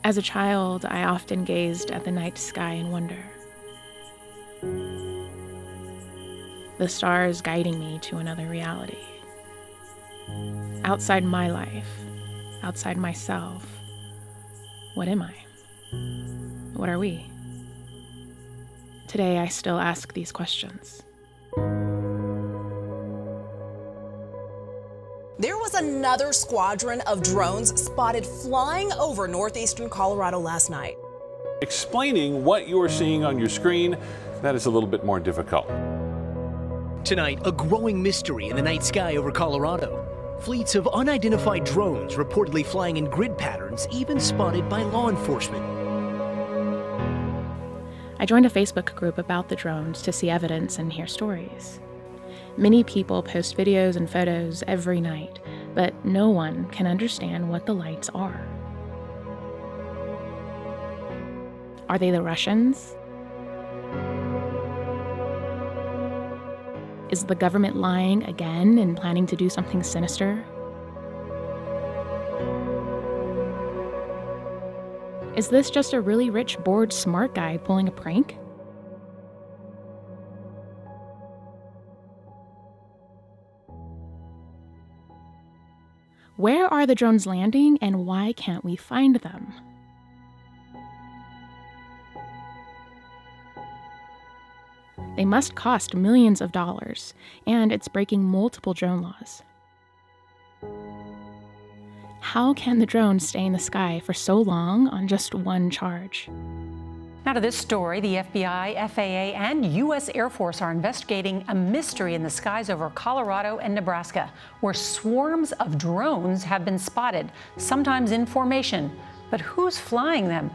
As a child, I often gazed at the night sky in wonder. The stars guiding me to another reality. Outside my life, outside myself, what am I? What are we? Today, I still ask these questions. There was another squadron of drones spotted flying over northeastern Colorado last night. Explaining what you are seeing on your screen, that is a little bit more difficult. Tonight, a growing mystery in the night sky over Colorado. Fleets of unidentified drones reportedly flying in grid patterns, even spotted by law enforcement. I joined a Facebook group about the drones to see evidence and hear stories. Many people post videos and photos every night, but no one can understand what the lights are. Are they the Russians? Is the government lying again and planning to do something sinister? Is this just a really rich, bored, smart guy pulling a prank? Where are the drones landing, and why can't we find them? They must cost millions of dollars, and it's breaking multiple drone laws. How can the drones stay in the sky for so long on just one charge? Now to this story, the FBI, FAA, and U.S. Air Force are investigating a mystery in the skies over Colorado and Nebraska, where swarms of drones have been spotted, sometimes in formation. But who's flying them?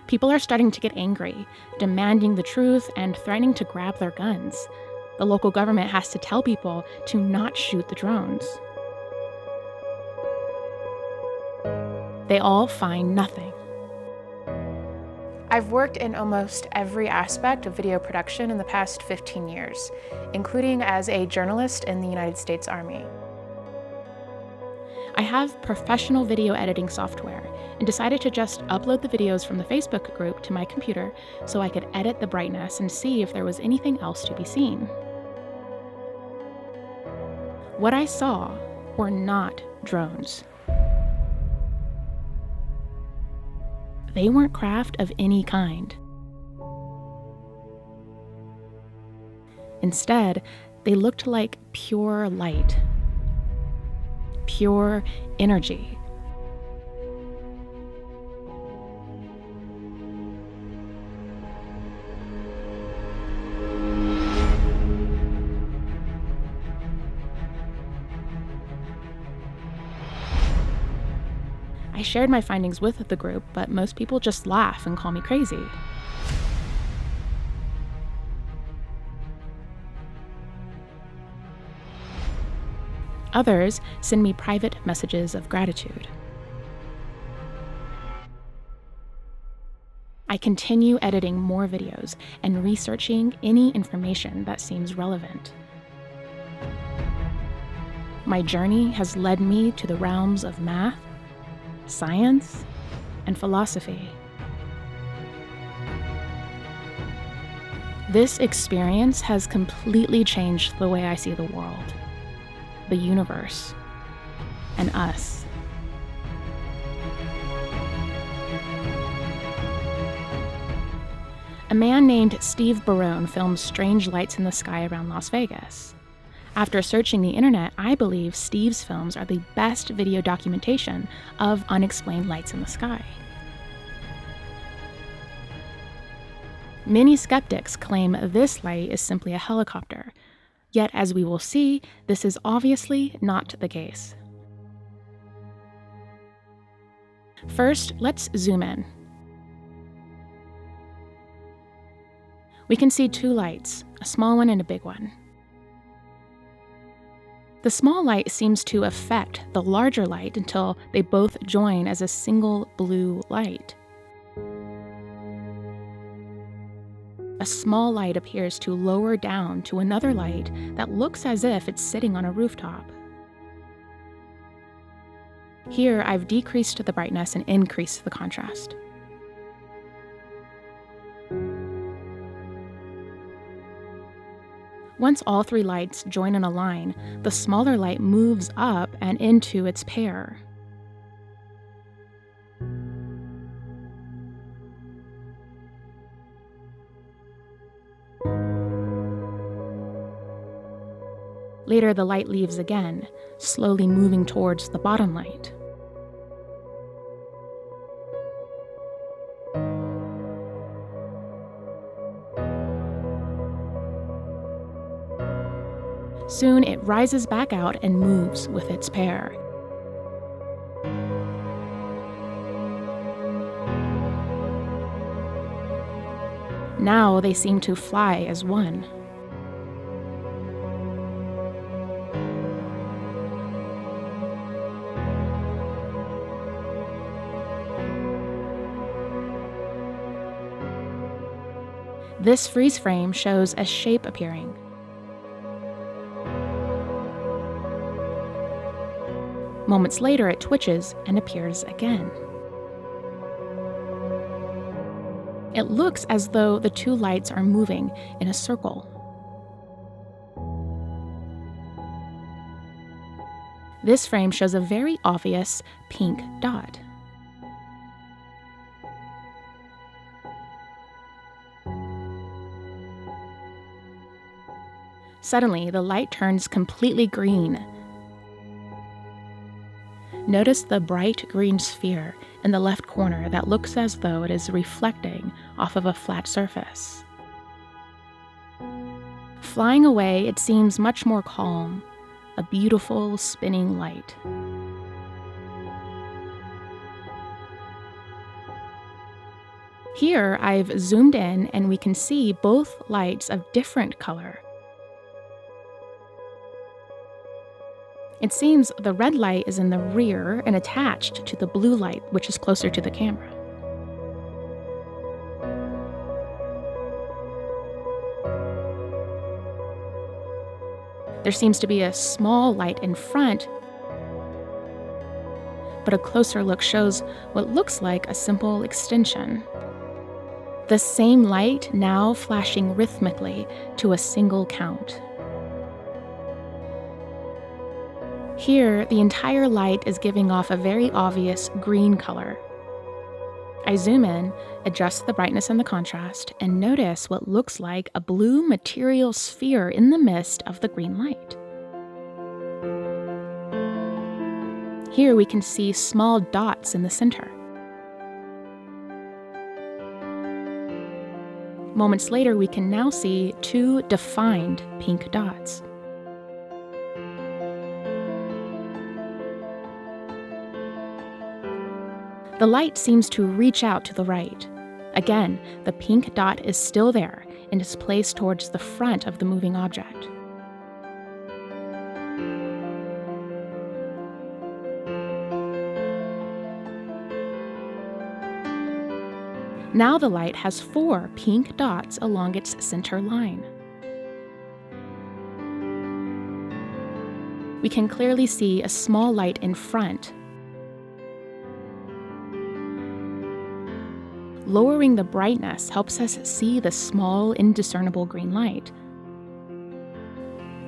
People are starting to get angry, demanding the truth and threatening to grab their guns. The local government has to tell people to not shoot the drones. They all find nothing. I've worked in almost every aspect of video production in the past 15 years, including as a journalist in the United States Army. I have professional video editing software and decided to just upload the videos from the Facebook group to my computer so I could edit the brightness and see if there was anything else to be seen. What I saw were not drones. They weren't craft of any kind. Instead, they looked like pure light, pure energy. I shared my findings with the group, but most people just laugh and call me crazy. Others send me private messages of gratitude. I continue editing more videos and researching any information that seems relevant. My journey has led me to the realms of math, science, and philosophy. This experience has completely changed the way I see the world, the universe, and us. A man named Steve Barone filmed strange lights in the sky around Las Vegas. After searching the internet, I believe Steve's films are the best video documentation of unexplained lights in the sky. Many skeptics claim this light is simply a helicopter, yet as we will see, this is obviously not the case. First, let's zoom in. We can see two lights, a small one and a big one. The small light seems to affect the larger light until they both join as a single blue light. A small light appears to lower down to another light that looks as if it's sitting on a rooftop. Here, I've decreased the brightness and increased the contrast. Once all three lights join in a line, the smaller light moves up and into its pair. Later, the light leaves again, slowly moving towards the bottom light. Soon, it rises back out and moves with its pair. Now they seem to fly as one. This freeze frame shows a shape appearing. Moments later, it twitches and appears again. It looks as though the two lights are moving in a circle. This frame shows a very obvious pink dot. Suddenly, the light turns completely green. Notice the bright green sphere in the left corner that looks as though it is reflecting off of a flat surface. Flying away, it seems much more calm, a beautiful spinning light. Here, I've zoomed in and we can see both lights of different color. It seems the red light is in the rear and attached to the blue light, which is closer to the camera. There seems to be a small light in front, but a closer look shows what looks like a simple extension. The same light now flashing rhythmically to a single count. Here, the entire light is giving off a very obvious green color. I zoom in, adjust the brightness and the contrast, and notice what looks like a blue material sphere in the midst of the green light. Here we can see small dots in the center. Moments later, we can now see two defined pink dots. The light seems to reach out to the right. Again, the pink dot is still there and is placed towards the front of the moving object. Now the light has 4 pink dots along its center line. We can clearly see a small light in front. Lowering the brightness helps us see the small, indiscernible green light.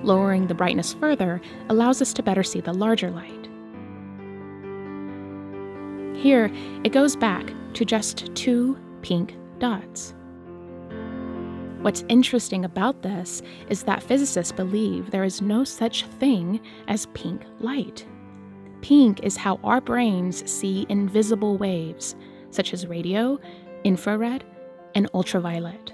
Lowering the brightness further allows us to better see the larger light. Here, it goes back to just 2 pink dots. What's interesting about this is that physicists believe there is no such thing as pink light. Pink is how our brains see invisible waves, such as radio, infrared, and ultraviolet.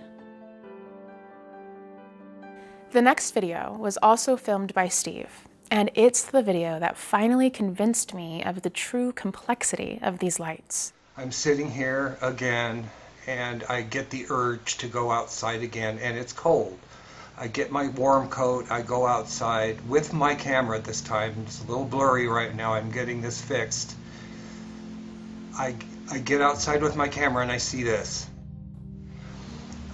The next video was also filmed by Steve, and it's the video that finally convinced me of the true complexity of these lights. I'm sitting here again, and I get the urge to go outside again, and it's cold. I get my warm coat, I go outside with my camera this time. It's a little blurry right now, I'm getting this fixed. I get outside with my camera and I see this.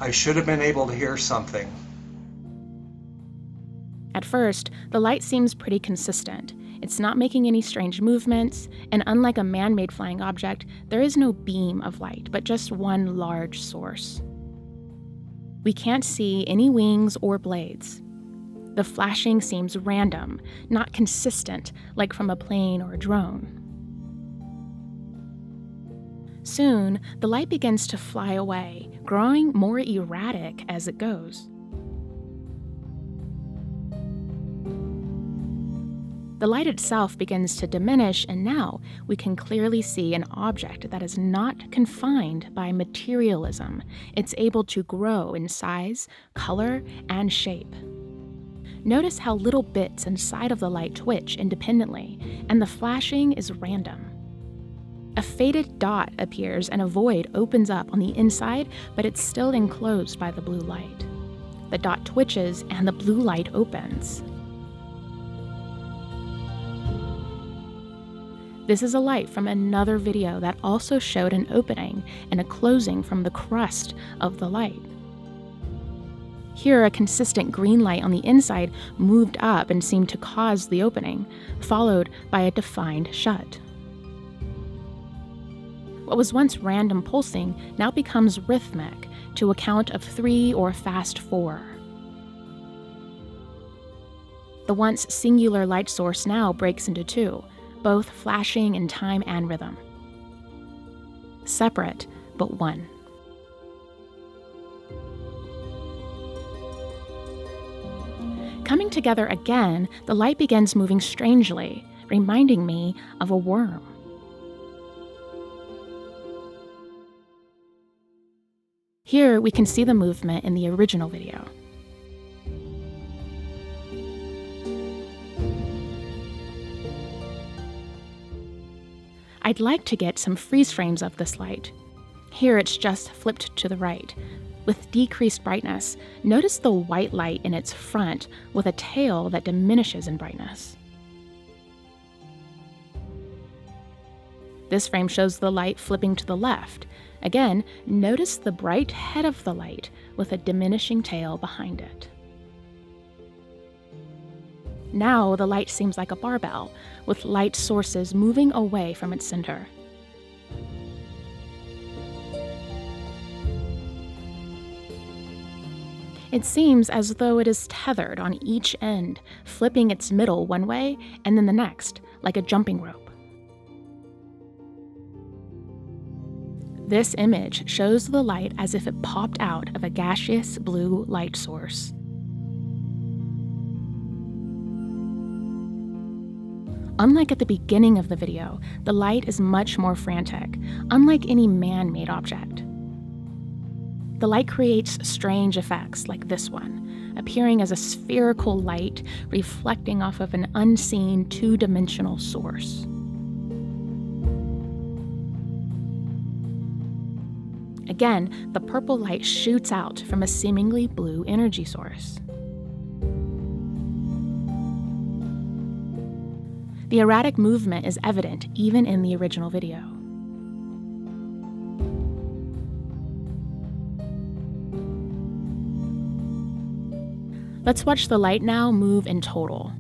I should have been able to hear something. At first, the light seems pretty consistent. It It's not making any strange movements, and unlike a man-made flying object, there is no beam of light, but just one large source. We can't see any wings or blades. The flashing seems random, not consistent, like from a plane or a drone. Soon, the light begins to fly away, growing more erratic as it goes. The light itself begins to diminish, and now we can clearly see an object that is not confined by materialism. It's able to grow in size, color, and shape. Notice how little bits inside of the light twitch independently, and the flashing is random. A faded dot appears and a void opens up on the inside, but it's still enclosed by the blue light. The dot twitches and the blue light opens. This is a light from another video that also showed an opening and a closing from the crust of the light. Here, a consistent green light on the inside moved up and seemed to cause the opening, followed by a defined shut. What was once random pulsing now becomes rhythmic to a count of 3 or fast 4. The once singular light source now breaks into 2, both flashing in time and rhythm. Separate, but one. Coming together again, the light begins moving strangely, reminding me of a worm. Here we can see the movement in the original video. I'd like to get some freeze frames of this light. Here it's just flipped to the right. With decreased brightness, notice the white light in its front with a tail that diminishes in brightness. This frame shows the light flipping to the left. Again, notice the bright head of the light with a diminishing tail behind it. Now the light seems like a barbell, with light sources moving away from its center. It seems as though it is tethered on each end, flipping its middle one way and then the next, like a jumping rope. This image shows the light as if it popped out of a gaseous blue light source. Unlike at the beginning of the video, the light is much more frantic, unlike any man-made object. The light creates strange effects like this one, appearing as a spherical light reflecting off of an unseen two-dimensional source. Again, the purple light shoots out from a seemingly blue energy source. The erratic movement is evident even in the original video. Let's watch the light now move in total.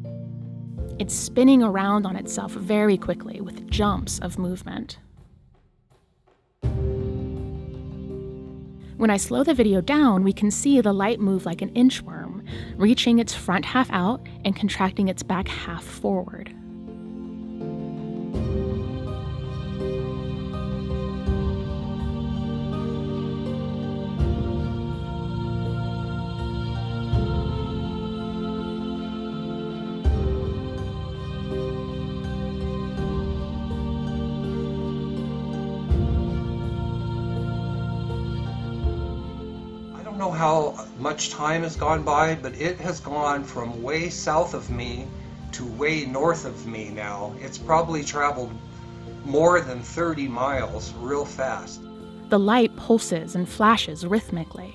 It's spinning around on itself very quickly with jumps of movement. When I slow the video down, we can see the light move like an inchworm, reaching its front half out and contracting its back half forward. I don't know how much time has gone by, but it has gone from way south of me to way north of me now. It's probably traveled more than 30 miles real fast. The light pulses and flashes rhythmically.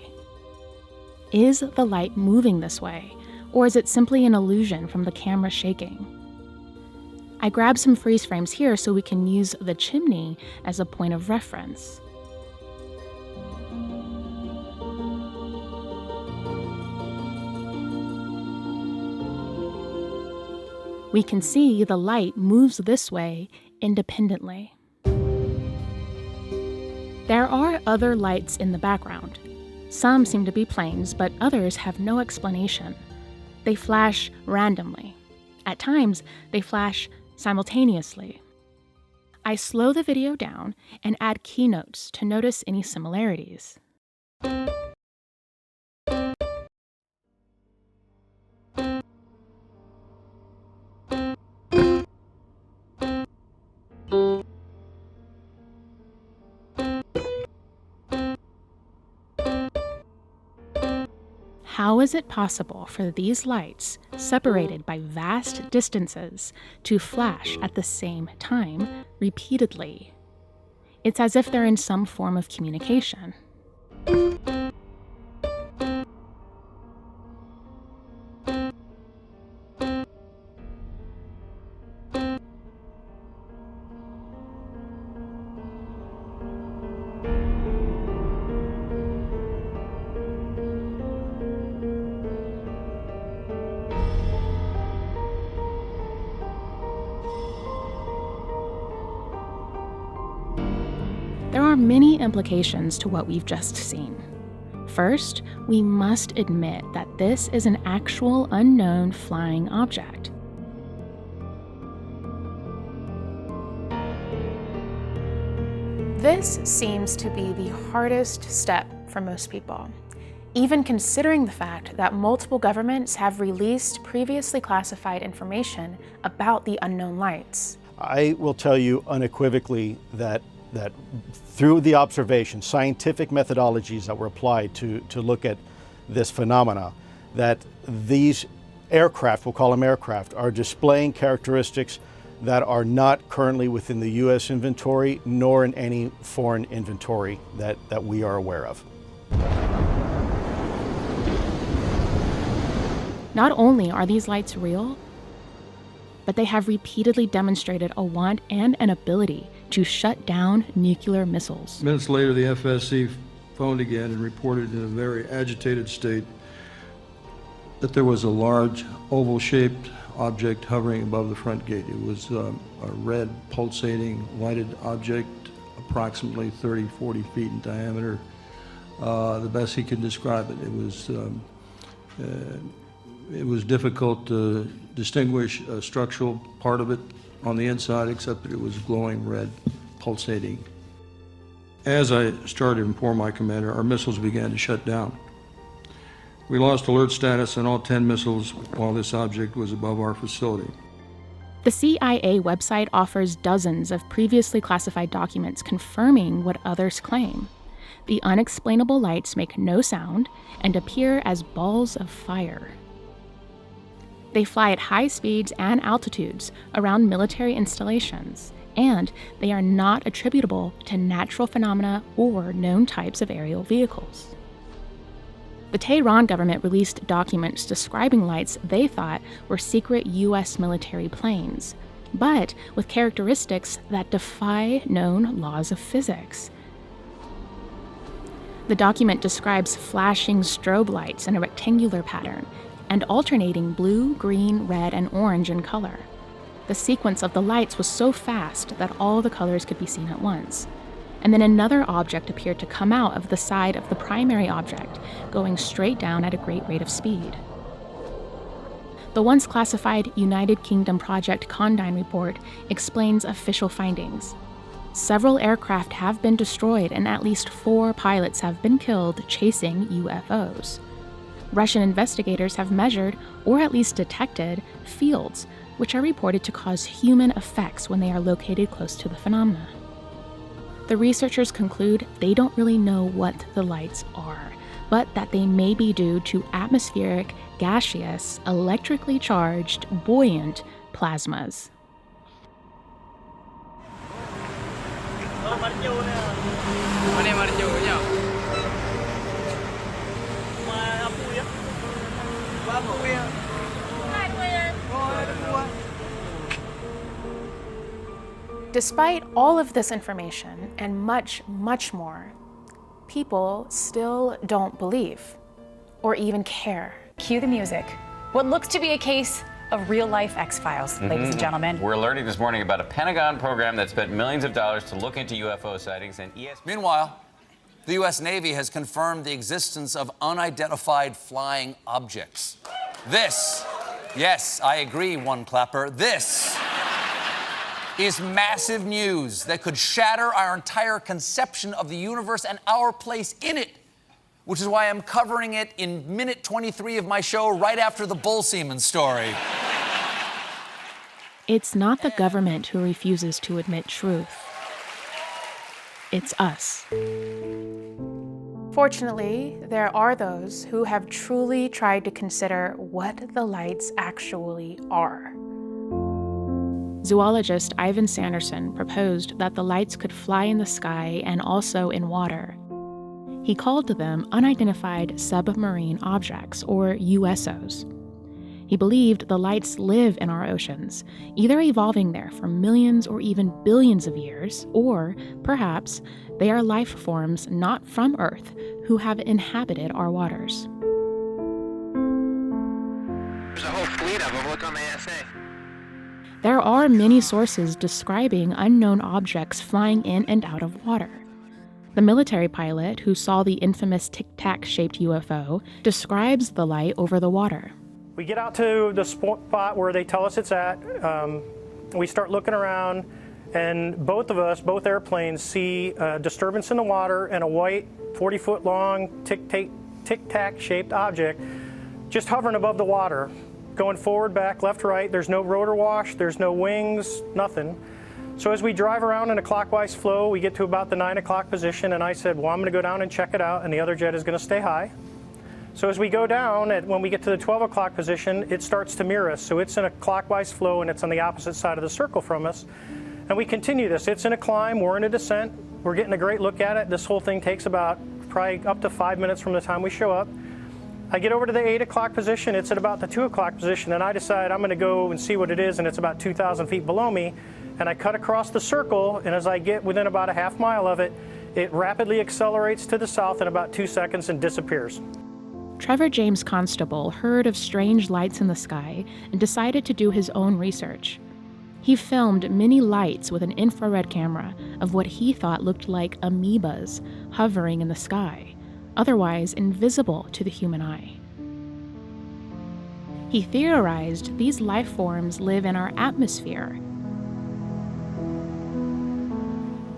Is the light moving this way, or is it simply an illusion from the camera shaking? I grabbed some freeze frames here so we can use the chimney as a point of reference. we can see the light moves this way independently. There are other lights in the background. Some seem to be planes, but others have no explanation. They flash randomly. At times, they flash simultaneously. I slow the video down and add keynotes to notice any similarities. How is it possible for these lights, separated by vast distances, to flash at the same time repeatedly? It's as if they're in some form of communication. There are many implications to what we've just seen. First, we must admit that this is an actual unknown flying object. This seems to be the hardest step for most people, even considering the fact that multiple governments have released previously classified information about the unknown lights. I will tell you unequivocally that through the observation, scientific methodologies that were applied to look at this phenomena, that these aircraft, we'll call them aircraft, are displaying characteristics that are not currently within the U.S. inventory, nor in any foreign inventory that we are aware of. Not only are these lights real, but they have repeatedly demonstrated a want and an ability to shut down nuclear missiles. Minutes later, the FSC phoned again and reported in a very agitated state that there was a large oval-shaped object hovering above the front gate. It was a red, pulsating, lighted object, approximately 30, 40 feet in diameter. The best he could describe it. It was difficult to distinguish a structural part of it on the inside, except that it was glowing red, pulsating. As I started to inform my commander, our missiles began to shut down. We lost alert status on all 10 missiles while this object was above our facility. The CIA website offers dozens of previously classified documents confirming what others claim. The unexplainable lights make no sound and appear as balls of fire. They fly at high speeds and altitudes around military installations, and they are not attributable to natural phenomena or known types of aerial vehicles. The Tehran government released documents describing lights they thought were secret U.S. military planes, but with characteristics that defy known laws of physics. The document describes flashing strobe lights in a rectangular pattern and alternating blue, green, red, and orange in color. The sequence of the lights was so fast that all the colors could be seen at once. And then another object appeared to come out of the side of the primary object, going straight down at a great rate of speed. The once classified United Kingdom Project Condign report explains official findings. Several aircraft have been destroyed and at least 4 pilots have been killed chasing UFOs. Russian investigators have measured, or at least detected, fields, which are reported to cause human effects when they are located close to the phenomena. The researchers conclude they don't really know what the lights are, but that they may be due to atmospheric, gaseous, electrically charged, buoyant plasmas. Despite all of this information and much, much more, people still don't believe or even care. Cue the music. What looks to be a case of real-life X-Files, ladies and gentlemen. We're learning this morning about a Pentagon program that spent millions of dollars to look into UFO sightings, and Meanwhile, the U.S. Navy has confirmed the existence of unidentified flying objects. This, yes, I agree, one clapper, this is massive news that could shatter our entire conception of the universe and our place in it, which is why I'm covering it in minute 23 of my show right after the Bull Seaman story. It's not the government who refuses to admit truth. It's us. Fortunately, there are those who have truly tried to consider what the lights actually are. Zoologist Ivan Sanderson proposed that the lights could fly in the sky and also in water. He called them unidentified submarine objects, or USOs. He believed the lights live in our oceans, either evolving there for millions or even billions of years, or perhaps they are life forms not from Earth who have inhabited our waters. There's a whole fleet of them. Look on the ASA. There are many sources describing unknown objects flying in and out of water. The military pilot who saw the infamous tic-tac-shaped UFO describes the light over the water. We get out to the spot where they tell us it's at. We start looking around, and both airplanes see a disturbance in the water and a white 40-foot long tic-tac-shaped object just hovering above the water, going forward, back, left, right. There's no rotor wash, there's no wings, nothing. So as we drive around in a clockwise flow, we get to about the 9 o'clock position, and I said, well, I'm going to go down and check it out, and the other jet is going to stay high. So as we go down, when we get to the 12 o'clock position, it starts to mirror us. So it's in a clockwise flow, and it's on the opposite side of the circle from us. And we continue this. It's in a climb, we're in a descent, we're getting a great look at it. This whole thing takes about probably up to 5 minutes from the time we show up. I get over to the 8 o'clock position, it's at about the 2 o'clock position, and I decide I'm going to go and see what it is, and it's about 2,000 feet below me. And I cut across the circle, and as I get within about a half mile of it, it rapidly accelerates to the south in about 2 seconds and disappears. Trevor James Constable heard of strange lights in the sky and decided to do his own research. He filmed many lights with an infrared camera of what he thought looked like amoebas hovering in the sky, otherwise invisible to the human eye. He theorized these life forms live in our atmosphere.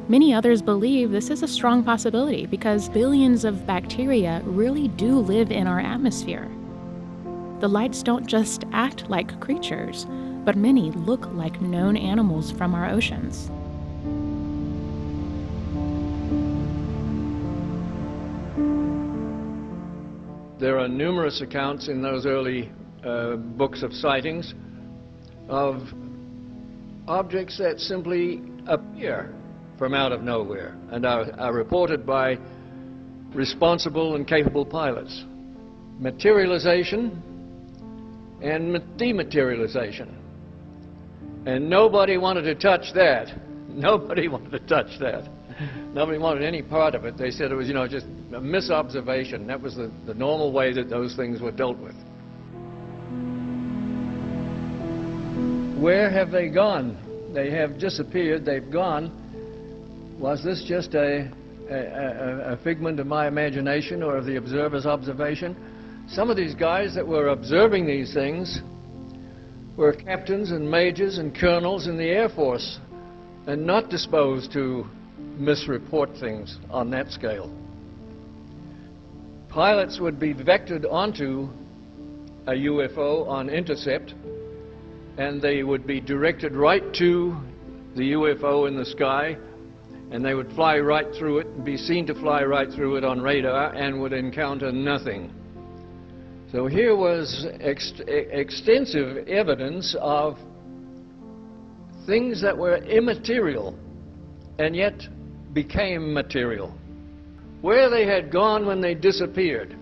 Many others believe this is a strong possibility because billions of bacteria really do live in our atmosphere. The lights don't just act like creatures, but many look like known animals from our oceans. There are numerous accounts in those early books of sightings of objects that simply appear from out of nowhere and are reported by responsible and capable pilots. Materialization and dematerialization. And nobody wanted to touch that. Nobody wanted to touch that. Nobody wanted any part of it. They said it was, just a misobservation. That was the normal way that those things were dealt with. Where have they gone? They have disappeared. They've gone. Was this just a figment of my imagination or of the observer's observation? Some of these guys that were observing these things were captains and majors and colonels in the Air Force and not disposed to misreport things on that scale. Pilots would be vectored onto a UFO on intercept, and they would be directed right to the UFO in the sky, and they would fly right through it and be seen to fly right through it on radar and would encounter nothing. So here was extensive evidence of things that were immaterial and yet became material. Where they had gone when they disappeared.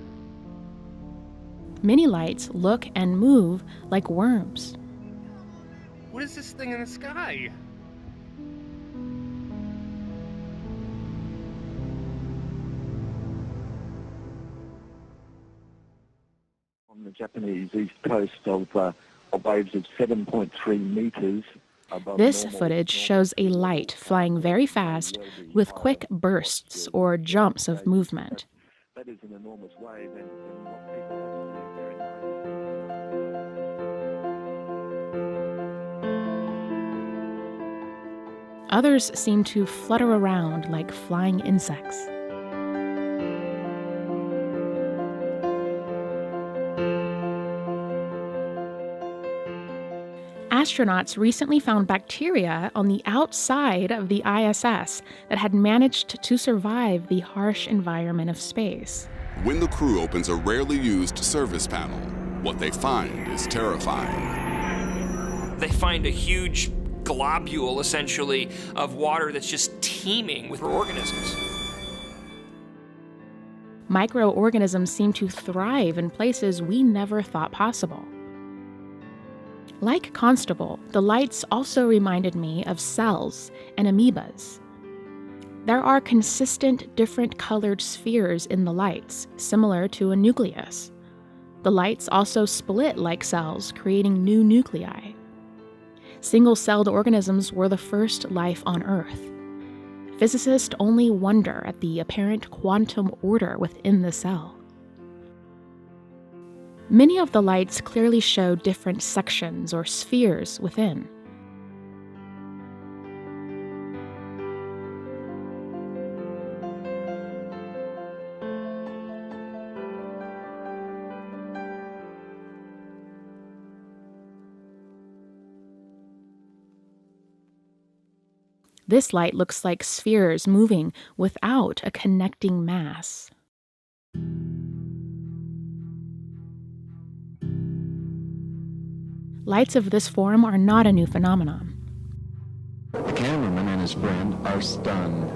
Many lights look and move like worms. What is this thing in the sky? On the Japanese east coast of waves of 7.3 meters. This footage shows a light flying very fast with quick bursts or jumps of movement. That is an enormous wave, and what people have to bear in mind. Others seem to flutter around like flying insects. Astronauts recently found bacteria on the outside of the ISS that had managed to survive the harsh environment of space. When the crew opens a rarely used service panel, what they find is terrifying. They find a huge globule, essentially, of water that's just teeming with organisms. Microorganisms seem to thrive in places we never thought possible. Like Constable, the lights also reminded me of cells and amoebas. There are consistent, different colored spheres in the lights, similar to a nucleus. The lights also split like cells, creating new nuclei. Single-celled organisms were the first life on Earth. Physicists only wonder at the apparent quantum order within the cell. Many of the lights clearly show different sections or spheres within. This light looks like spheres moving without a connecting mass. Lights of this form are not a new phenomenon. The cameraman and his friend are stunned.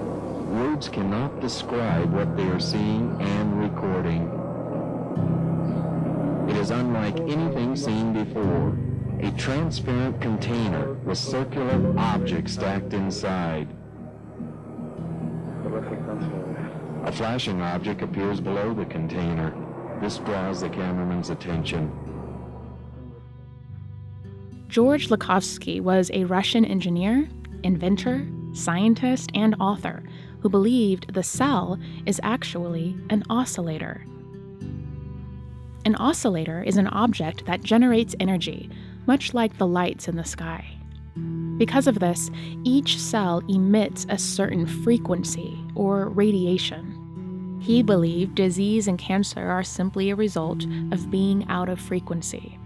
Words cannot describe what they are seeing and recording. It is unlike anything seen before. A transparent container with circular objects stacked inside. A flashing object appears below the container. This draws the cameraman's attention. George Lakhovsky was a Russian engineer, inventor, scientist, and author who believed the cell is actually an oscillator. An oscillator is an object that generates energy, much like the lights in the sky. Because of this, each cell emits a certain frequency or radiation. He believed disease and cancer are simply a result of being out of frequency.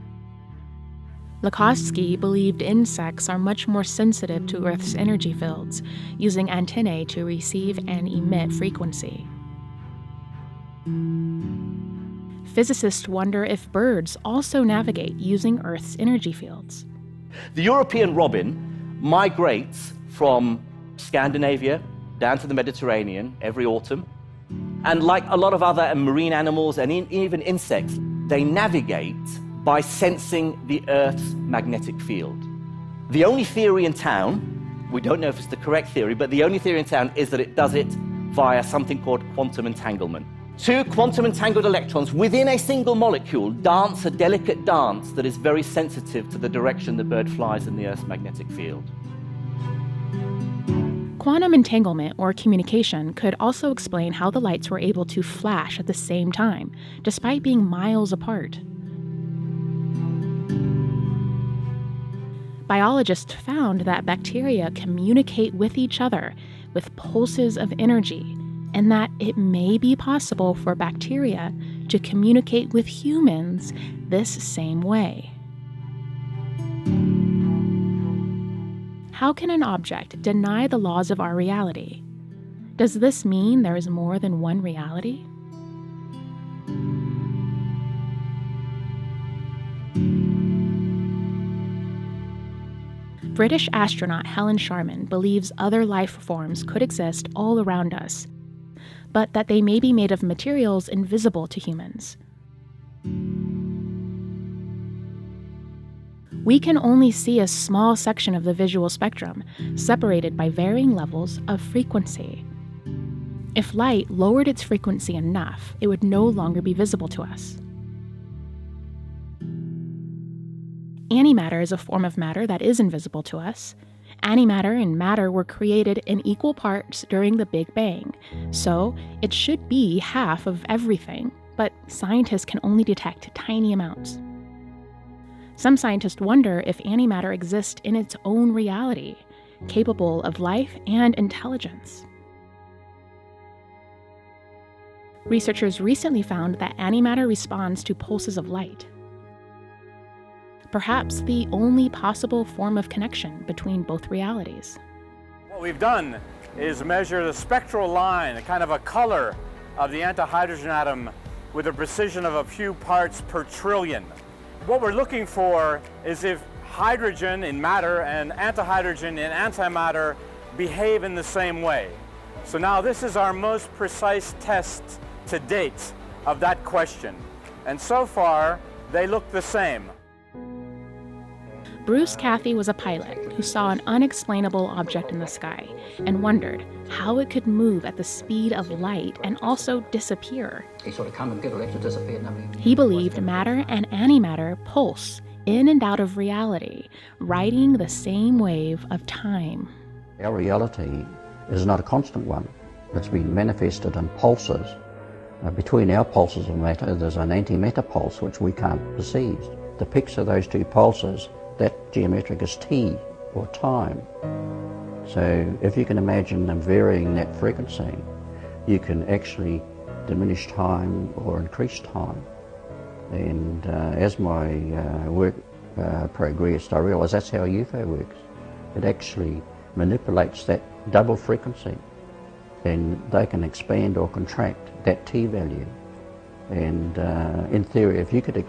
Lakhovsky believed insects are much more sensitive to Earth's energy fields, using antennae to receive and emit frequency. Physicists wonder if birds also navigate using Earth's energy fields. The European robin migrates from Scandinavia down to the Mediterranean every autumn. And like a lot of other marine animals and even insects, they navigate by sensing the Earth's magnetic field. The only theory in town, we don't know if it's the correct theory, but the only theory in town is that it does it via something called quantum entanglement. Two quantum entangled electrons within a single molecule dance a delicate dance that is very sensitive to the direction the bird flies in the Earth's magnetic field. Quantum entanglement, or communication, could also explain how the lights were able to flash at the same time, despite being miles apart. Biologists found that bacteria communicate with each other with pulses of energy, and that it may be possible for bacteria to communicate with humans this same way. How can an object deny the laws of our reality? Does this mean there is more than one reality? British astronaut Helen Sharman believes other life forms could exist all around us, but that they may be made of materials invisible to humans. We can only see a small section of the visual spectrum, separated by varying levels of frequency. If light lowered its frequency enough, it would no longer be visible to us. Antimatter is a form of matter that is invisible to us. Antimatter and matter were created in equal parts during the Big Bang, so it should be half of everything, but scientists can only detect tiny amounts. Some scientists wonder if antimatter exists in its own reality, capable of life and intelligence. Researchers recently found that antimatter responds to pulses of light. Perhaps the only possible form of connection between both realities. What we've done is measure the spectral line, a kind of a color of the antihydrogen atom with a precision of a few parts per trillion. What we're looking for is if hydrogen in matter and antihydrogen in antimatter behave in the same way. So now this is our most precise test to date of that question. And so far, they look the same. Bruce Cathy was a pilot who saw an unexplainable object in the sky and wondered how it could move at the speed of light and also disappear. He sort of come and get elected, disappear, and He believed matter and antimatter pulse in and out of reality, riding the same wave of time. Our reality is not a constant one. It's been manifested in pulses. Between our pulses of matter, there's an antimatter pulse which we can't perceive. The peaks of those two pulses, that geometric is t, or time. So if you can imagine them varying that frequency, you can actually diminish time or increase time. And as my work progressed, I realized that's how UFO works. It actually manipulates that double frequency, and they can expand or contract that t value. And in theory, if you could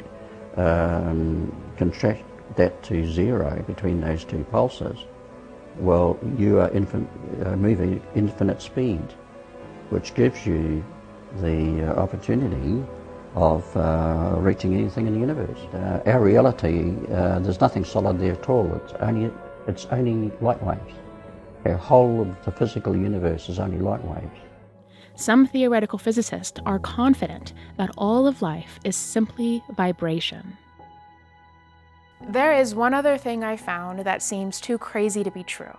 contract that to zero between those two pulses, well, you are moving infinite speed, which gives you the opportunity of reaching anything in the universe. Our reality, there's nothing solid there at all. It's only light waves. Our whole of the physical universe is only light waves. Some theoretical physicists are confident that all of life is simply vibration. There is one other thing I found that seems too crazy to be true.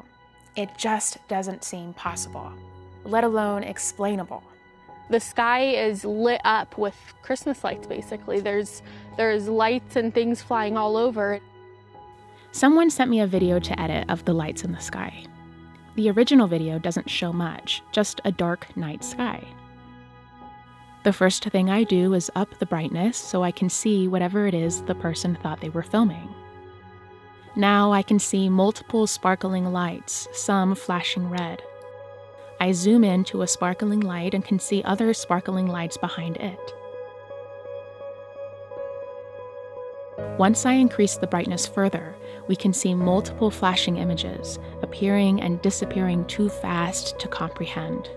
It just doesn't seem possible, let alone explainable. The sky is lit up with Christmas lights, basically. There's lights and things flying all over. Someone sent me a video to edit of the lights in the sky. The original video doesn't show much, just a dark night sky. The first thing I do is up the brightness so I can see whatever it is the person thought they were filming. Now I can see multiple sparkling lights, some flashing red. I zoom in to a sparkling light and can see other sparkling lights behind it. Once I increase the brightness further, we can see multiple flashing images, appearing and disappearing too fast to comprehend.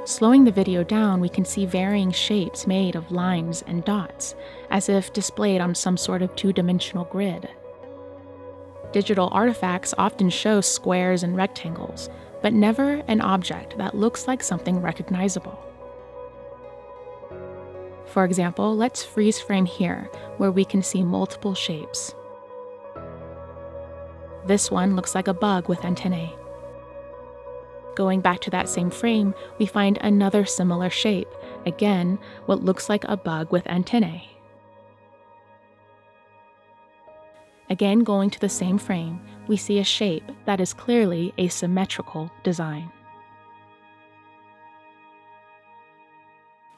Slowing the video down, we can see varying shapes made of lines and dots, as if displayed on some sort of two-dimensional grid. Digital artifacts often show squares and rectangles, but never an object that looks like something recognizable. For example, let's freeze frame here, where we can see multiple shapes. This one looks like a bug with antennae. Going back to that same frame, we find another similar shape, again, what looks like a bug with antennae. Again, going to the same frame, we see a shape that is clearly a symmetrical design.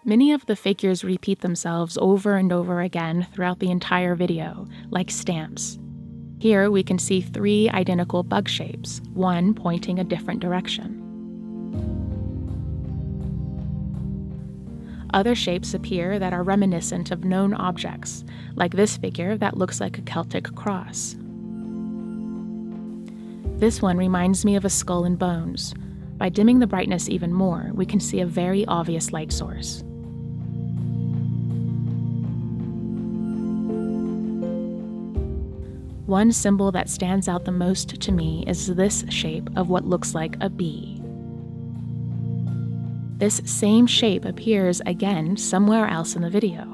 Many of the figures repeat themselves over and over again throughout the entire video, like stamps. Here we can see 3 identical bug shapes, one pointing a different direction. Other shapes appear that are reminiscent of known objects, like this figure that looks like a Celtic cross. This one reminds me of a skull and bones. By dimming the brightness even more, we can see a very obvious light source. One symbol that stands out the most to me is this shape of what looks like a bee. this same shape appears again somewhere else in the video.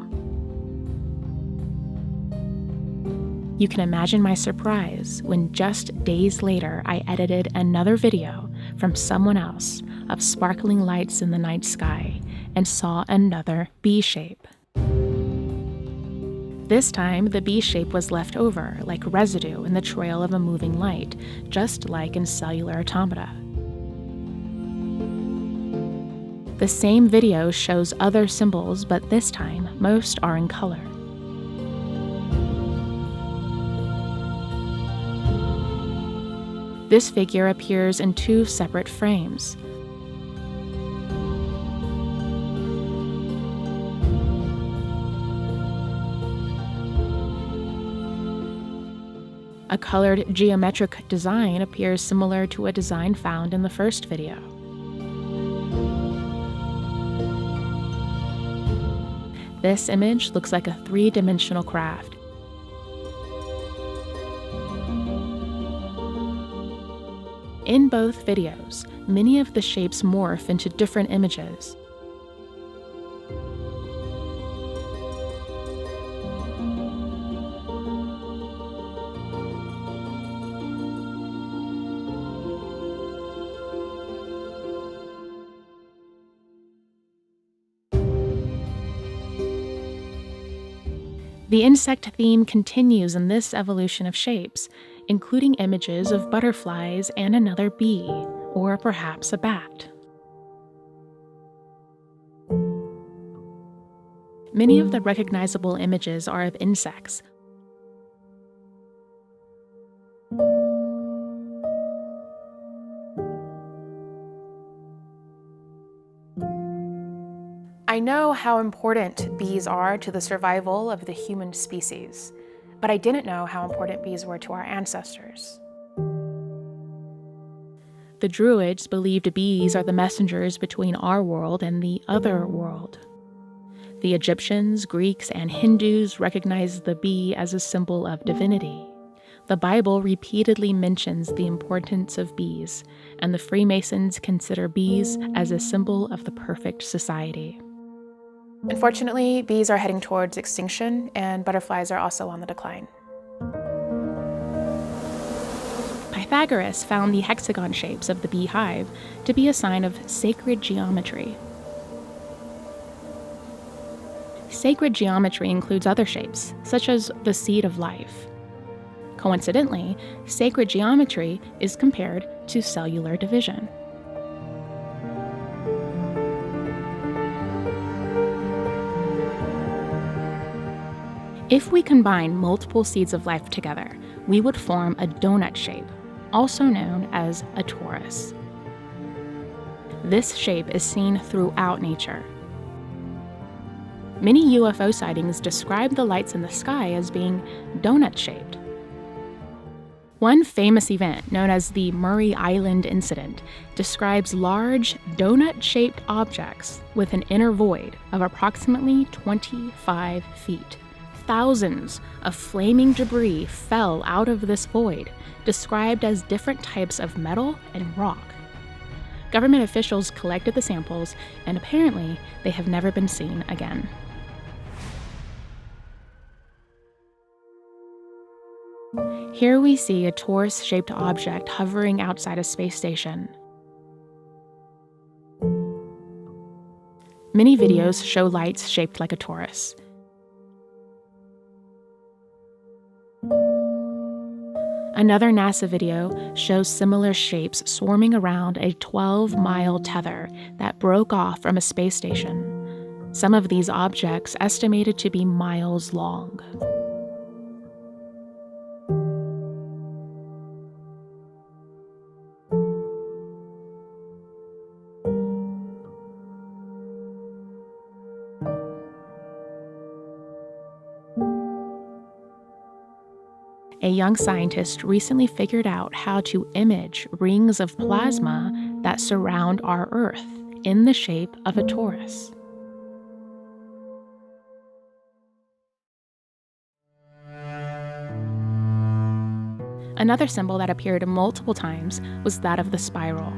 You can imagine my surprise when just days later I edited another video from someone else of sparkling lights in the night sky and saw another B shape. This time, the B shape was left over, like residue in the trail of a moving light, just like in cellular automata. The same video shows other symbols, but this time, most are in color. This figure appears in two separate frames. A colored geometric design appears similar to a design found in the first video. This image looks like a three-dimensional craft. In both videos, many of the shapes morph into different images. The insect theme continues in this evolution of shapes, including images of butterflies and another bee, or perhaps a bat. Many of the recognizable images are of insects. I know how important bees are to the survival of the human species, but I didn't know how important bees were to our ancestors. The Druids believed bees are the messengers between our world and the other world. The Egyptians, Greeks, and Hindus recognized the bee as a symbol of divinity. The Bible repeatedly mentions the importance of bees, and the Freemasons consider bees as a symbol of the perfect society. Unfortunately, bees are heading towards extinction, and butterflies are also on the decline. Pythagoras found the hexagon shapes of the beehive to be a sign of sacred geometry. Sacred geometry includes other shapes, such as the seed of life. Coincidentally, sacred geometry is compared to cellular division. If we combine multiple seeds of life together, we would form a donut shape, also known as a torus. This shape is seen throughout nature. Many UFO sightings describe the lights in the sky as being donut-shaped. One famous event, known as the Murray Island Incident, describes large, donut-shaped objects with an inner void of approximately 25 feet. Thousands of flaming debris fell out of this void, described as different types of metal and rock. Government officials collected the samples, and apparently they have never been seen again. Here we see a torus-shaped object hovering outside a space station. Many videos show lights shaped like a torus. Another NASA video shows similar shapes swarming around a 12-mile tether that broke off from a space station. Some of these objects estimated to be miles long. A young scientist recently figured out how to image rings of plasma that surround our Earth in the shape of a torus. Another symbol that appeared multiple times was that of the spiral.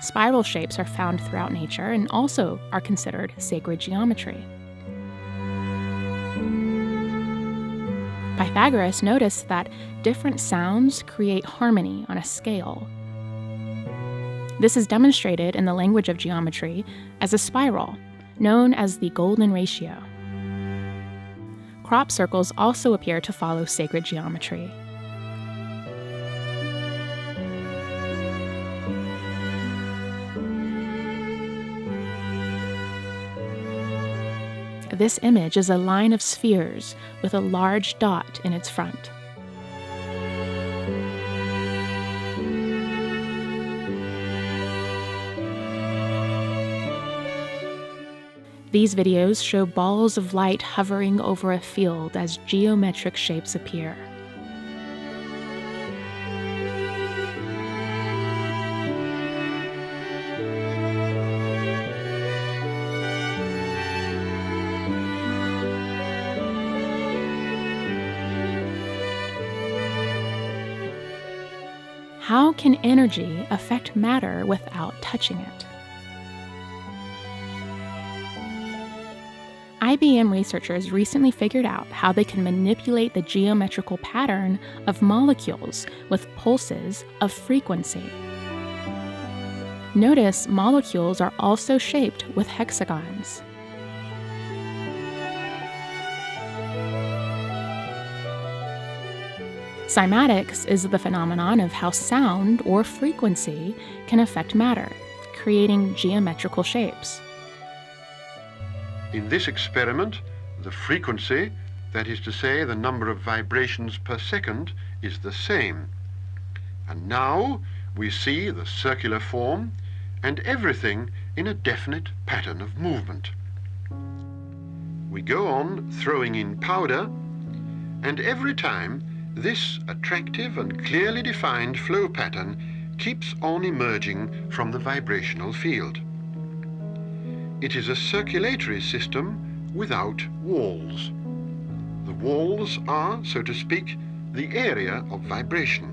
Spiral shapes are found throughout nature and also are considered sacred geometry. Pythagoras noticed that different sounds create harmony on a scale. This is demonstrated in the language of geometry as a spiral, known as the golden ratio. Crop circles also appear to follow sacred geometry. This image is a line of spheres with a large dot in its front. These videos show balls of light hovering over a field as geometric shapes appear. How can energy affect matter without touching it? IBM researchers recently figured out how they can manipulate the geometrical pattern of molecules with pulses of frequency. Notice molecules are also shaped with hexagons. Cymatics is the phenomenon of how sound or frequency can affect matter, creating geometrical shapes. In this experiment, the frequency, that is to say, the number of vibrations per second, is the same. And now we see the circular form and everything in a definite pattern of movement. We go on throwing in powder, and every time this attractive and clearly defined flow pattern keeps on emerging from the vibrational field. It is a circulatory system without walls. The walls are, so to speak, the area of vibration.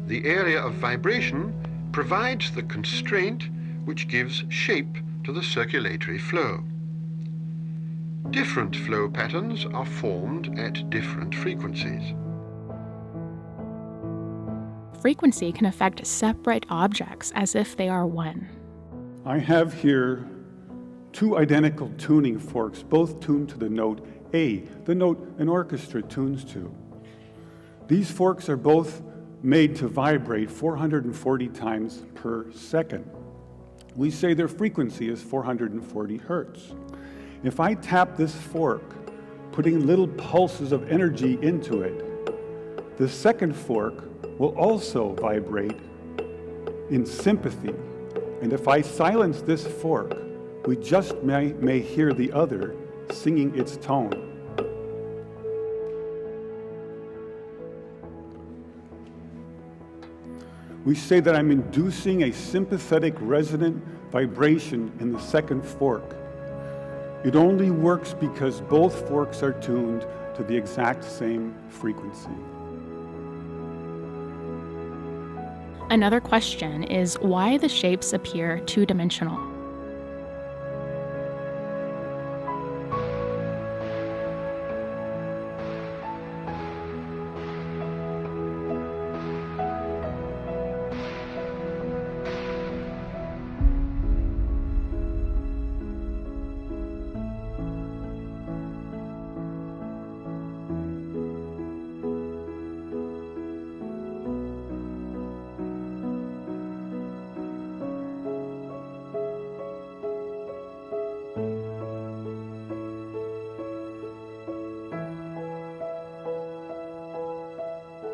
The area of vibration provides the constraint which gives shape to the circulatory flow. Different flow patterns are formed at different frequencies. Frequency can affect separate objects as if they are one. I have here two identical tuning forks, both tuned to the note A, the note an orchestra tunes to. These forks are both made to vibrate 440 times per second. We say their frequency is 440 hertz. If I tap this fork, putting little pulses of energy into it, the second fork will also vibrate in sympathy. And if I silence this fork, we just may hear the other singing its tone. We say that I'm inducing a sympathetic resonant vibration in the second fork. It only works because both forks are tuned to the exact same frequency. Another question is why the shapes appear two-dimensional.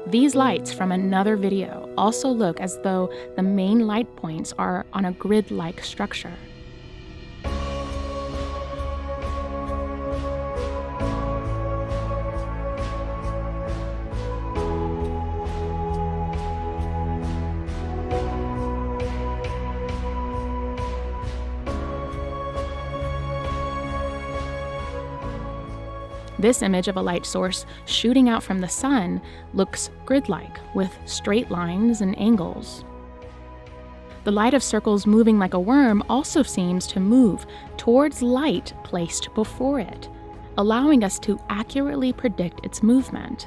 These lights from another video also look as though the main light points are on a grid-like structure. This image of a light source shooting out from the sun looks grid-like, with straight lines and angles. The light of circles moving like a worm also seems to move towards light placed before it, allowing us to accurately predict its movement.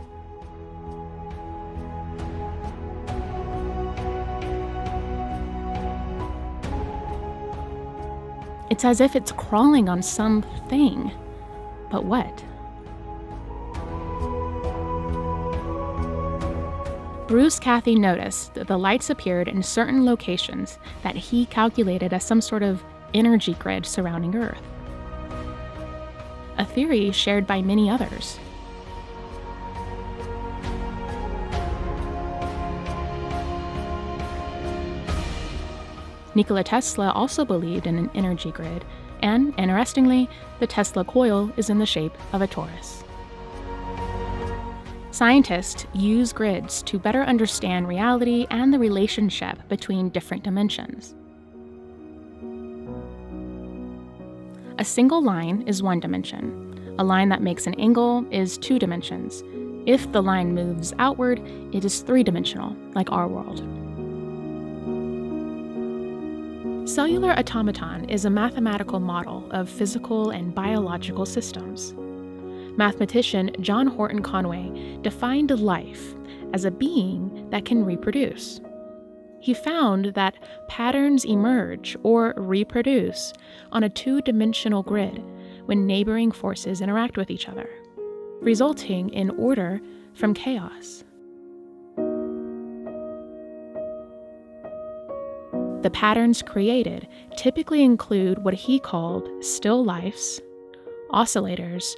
It's as if it's crawling on something. But what? Bruce Cathey noticed that the lights appeared in certain locations that he calculated as some sort of energy grid surrounding Earth. A theory shared by many others. Nikola Tesla also believed in an energy grid, and, interestingly, the Tesla coil is in the shape of a torus. Scientists use grids to better understand reality and the relationship between different dimensions. A single line is one dimension. A line that makes an angle is 2 dimensions. If the line moves outward, it is 3-dimensional, like our world. Cellular automaton is a mathematical model of physical and biological systems. Mathematician John Horton Conway defined life as a being that can reproduce. He found that patterns emerge or reproduce on a 2-dimensional grid when neighboring forces interact with each other, resulting in order from chaos. The patterns created typically include what he called still lifes, oscillators,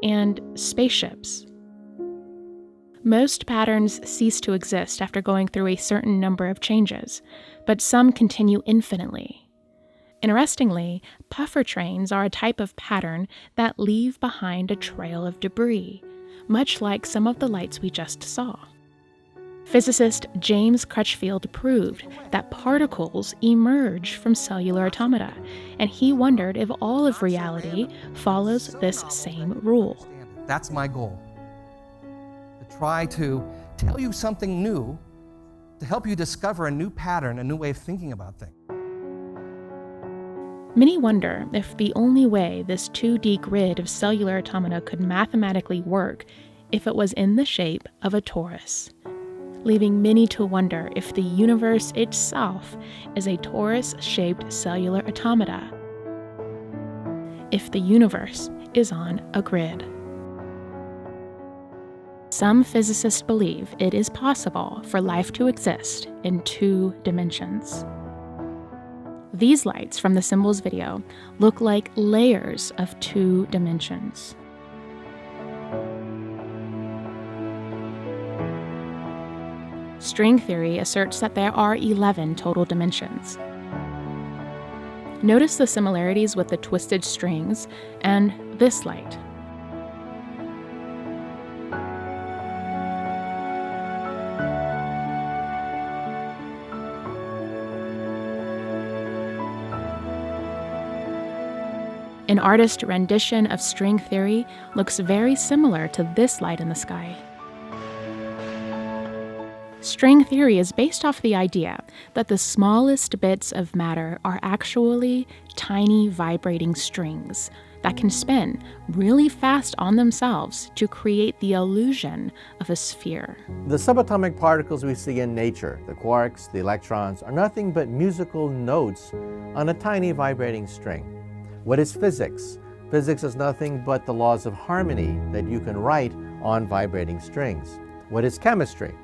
and spaceships. Most patterns cease to exist after going through a certain number of changes, but some continue infinitely. Interestingly, puffer trains are a type of pattern that leave behind a trail of debris, much like some of the lights we just saw. Physicist James Crutchfield proved that particles emerge from cellular automata, and he wondered if all of reality follows this same rule. That's my goal. To try to tell you something new, to help you discover a new pattern, a new way of thinking about things. Many wonder if the only way this 2D grid of cellular automata could mathematically work if it was in the shape of a torus, leaving many to wonder if the universe itself is a torus-shaped cellular automata, if the universe is on a grid. Some physicists believe it is possible for life to exist in 2 dimensions. These lights from the Symbols video look like layers of 2 dimensions. String theory asserts that there are 11 total dimensions. Notice the similarities with the twisted strings and this light. An artist's rendition of string theory looks very similar to this light in the sky. String theory is based off the idea that the smallest bits of matter are actually tiny vibrating strings that can spin really fast on themselves to create the illusion of a sphere. The subatomic particles we see in nature, the quarks, the electrons, are nothing but musical notes on a tiny vibrating string. What is physics? Physics is nothing but the laws of harmony that you can write on vibrating strings. What is chemistry?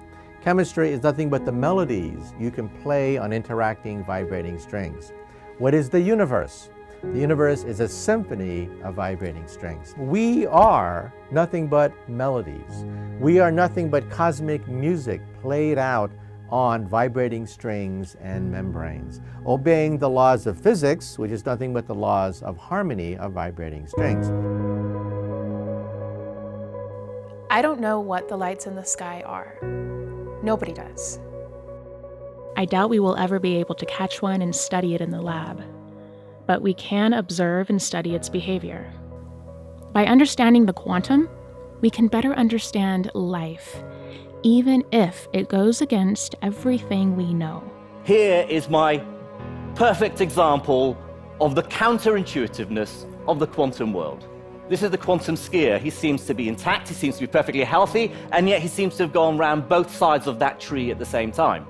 Chemistry is nothing but the melodies you can play on interacting vibrating strings. What is the universe? The universe is a symphony of vibrating strings. We are nothing but melodies. We are nothing but cosmic music played out on vibrating strings and membranes, obeying the laws of physics, which is nothing but the laws of harmony of vibrating strings. I don't know what the lights in the sky are. Nobody does. I doubt we will ever be able to catch one and study it in the lab, but we can observe and study its behavior. By understanding the quantum, we can better understand life, even if it goes against everything we know. Here is my perfect example of the counterintuitiveness of the quantum world. This is the quantum skier. He seems to be intact, he seems to be perfectly healthy, and yet he seems to have gone around both sides of that tree at the same time.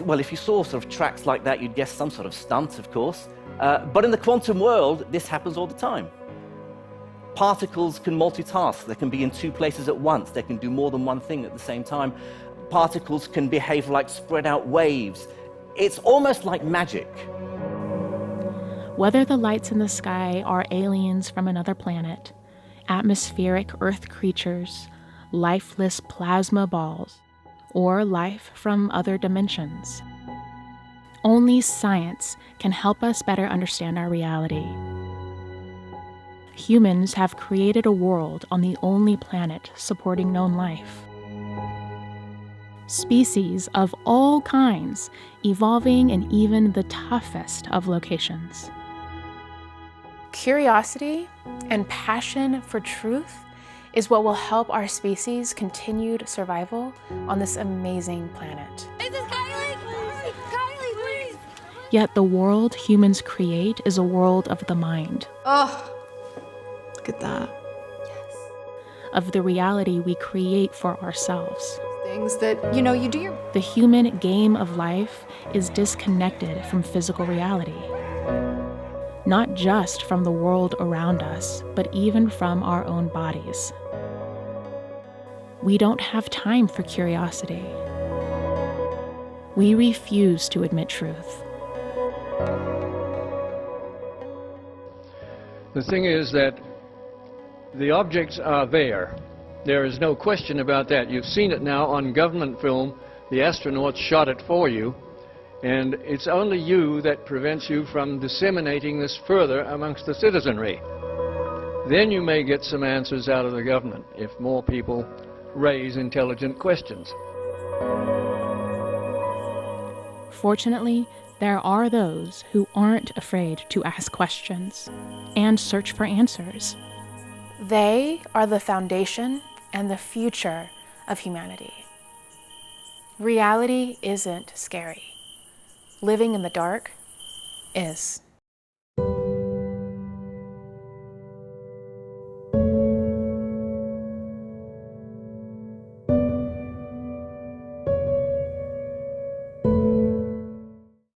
Well, if you saw sort of tracks like that, you'd guess some sort of stunt, of course. But in the quantum world, this happens all the time. Particles can multitask. They can be in two places at once. They can do more than one thing at the same time. Particles can behave like spread out waves. It's almost like magic. Whether the lights in the sky are aliens from another planet, atmospheric Earth creatures, lifeless plasma balls, or life from other dimensions, only science can help us better understand our reality. Humans have created a world on the only planet supporting known life. Species of all kinds evolving in even the toughest of locations. Curiosity and passion for truth is what will help our species' continued survival on this amazing planet. Kylie, please! Yet the world humans create is a world of the mind. Oh, look at that. Of the reality we create for ourselves. Things that, you do your... The human game of life is disconnected from physical reality. Not just from the world around us, but even from our own bodies. We don't have time for curiosity. We refuse to admit truth. The thing is that the objects are there. There is no question about that. You've seen it now on government film. The astronauts shot it for you. And it's only you that prevents you from disseminating this further amongst the citizenry. Then you may get some answers out of the government if more people raise intelligent questions. Fortunately, there are those who aren't afraid to ask questions and search for answers. They are the foundation and the future of humanity. Reality isn't scary. Living in the dark is.